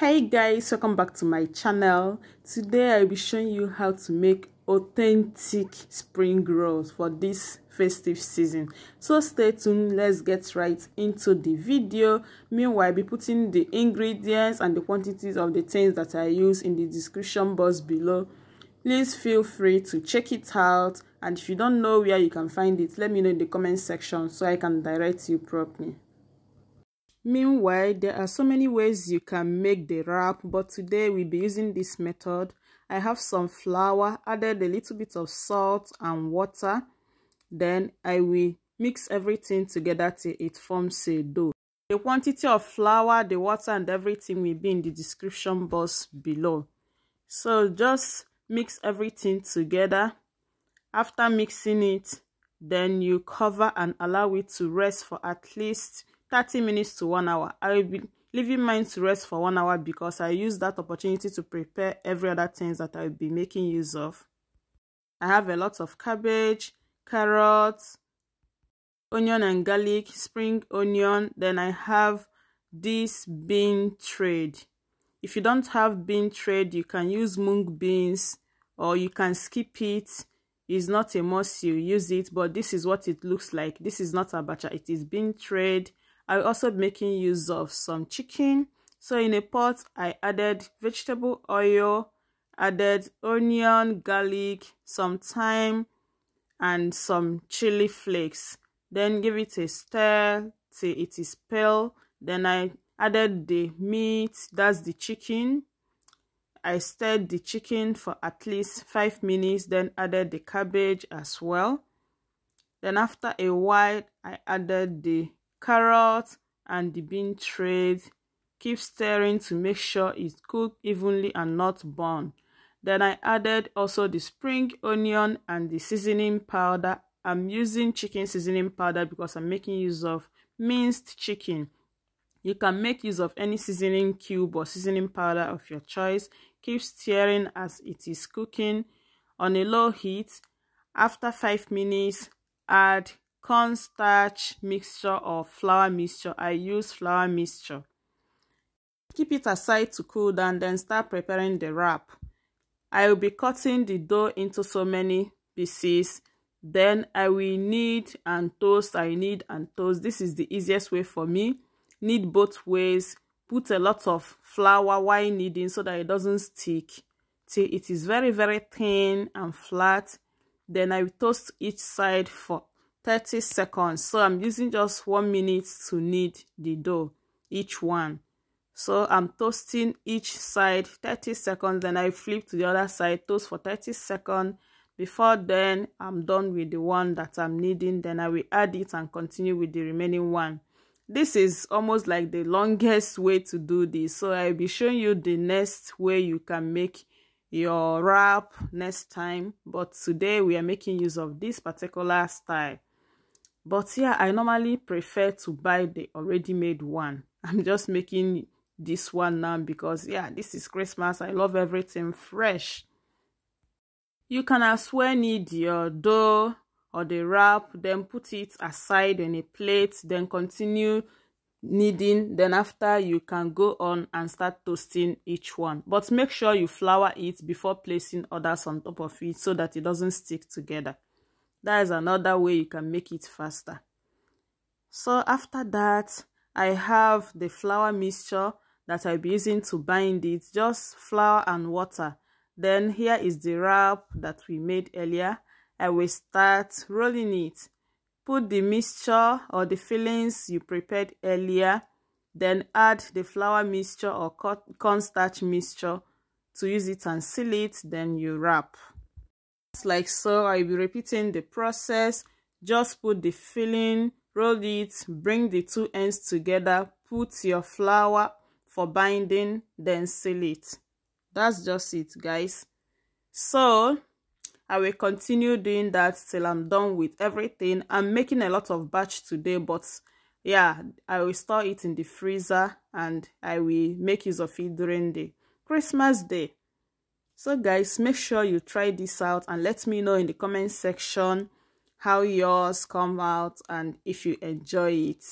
Hey guys, welcome back to my channel. Today I'll be showing you how to make authentic spring rolls for this festive season. So stay tuned, let's get right into the video. Meanwhile, I'll be putting the ingredients and the quantities of the things that I use in the description box below. Please feel free to check it out, and if you don't know where you can find it, let me know in the comment section so I can direct you properly. Meanwhile, there are so many ways you can make the wrap, but today we'll be using this method. I have some flour, added a little bit of salt and water. Then I will mix everything together till it forms a dough. The quantity of flour, the water and everything will be in the description box below. So just mix everything together. After mixing it, then you cover and allow it to rest for at least 30 minutes to 1 hour. I will be leaving mine to rest for 1 hour because I use that opportunity to prepare every other things that I will be making use of. I have a lot of cabbage, carrots, onion and garlic, spring onion. Then I have this bean trade. If you don't have bean trade, you can use mung beans or you can skip it. It's not a must you use it, but this is what it looks like. This is not abacha, it is bean trade. I'm also making use of some chicken. So in a pot, I added vegetable oil, added onion, garlic, some thyme, and some chili flakes. Then give it a stir till it is pale. Then I added the meat, that's the chicken. I stirred the chicken for at least 5 minutes, then added the cabbage as well. Then after a while, I added the carrot and the bean trade. Keep stirring to make sure it's cooked evenly and not burn. Then I added also the spring onion and the seasoning powder. I'm using chicken seasoning powder because I'm making use of minced chicken. You can make use of any seasoning cube or seasoning powder of your choice. Keep stirring as it is cooking on a low heat. After 5 minutes, add cornstarch mixture or flour mixture. I use flour mixture. Keep it aside to cool down, then start preparing the wrap. I will be cutting the dough into so many pieces. Then I will knead and toast. This is the easiest way for me. Knead both ways. Put a lot of flour while kneading so that it doesn't stick till it is very thin and flat. Then I will toast each side for 30 seconds. So I'm using just 1 minute to knead the dough, each one. So I'm toasting each side 30 seconds. Then I flip to the other side, toast for 30 seconds. Before then, I'm done with the one that I'm kneading. Then I will add it and continue with the remaining one. This is almost like the longest way to do this. So I'll be showing you the next way you can make your wrap next time. But today we are making use of this particular style. But yeah, I normally prefer to buy the already made one. I'm just making this one now because yeah, this is Christmas. I love everything fresh. You can as well knead your dough or the wrap, then put it aside in a plate, then continue kneading. Then after, you can go on and start toasting each one, but make sure you flour it before placing others on top of it so that it doesn't stick together. That is another way you can make it faster. So after that, I have the flour mixture that I'll be using to bind it. Just flour and water. Then here is the wrap that we made earlier. I will start rolling it. Put the mixture or the fillings you prepared earlier. Then add the flour mixture or cornstarch mixture to use it and seal it. Then you wrap. Like so, I'll be repeating the process. Just put the filling, roll it, bring the two ends together, put your flour for binding, then seal it. That's just it, guys. So I will continue doing that till I'm done with everything. I'm making a lot of batch today, but yeah, I will store it in the freezer and I will make use of it during the Christmas day. So guys, make sure you try this out and let me know in the comment section how yours come out and if you enjoy it.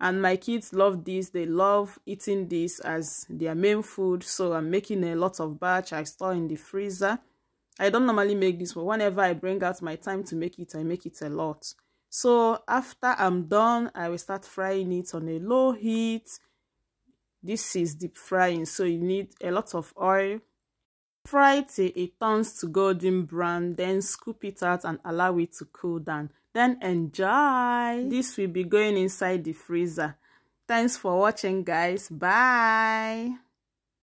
And my kids love this. They love eating this as their main food. So I'm making a lot of batch. I store in the freezer. I don't normally make this, but whenever I bring out my time to make it, I make it a lot. So after I'm done, I will start frying it on a low heat. This is deep frying, so you need a lot of oil. Fry till it turns to golden brown, then scoop it out and allow it to cool down. Then enjoy. This will be going inside the freezer. Thanks for watching, guys. Bye.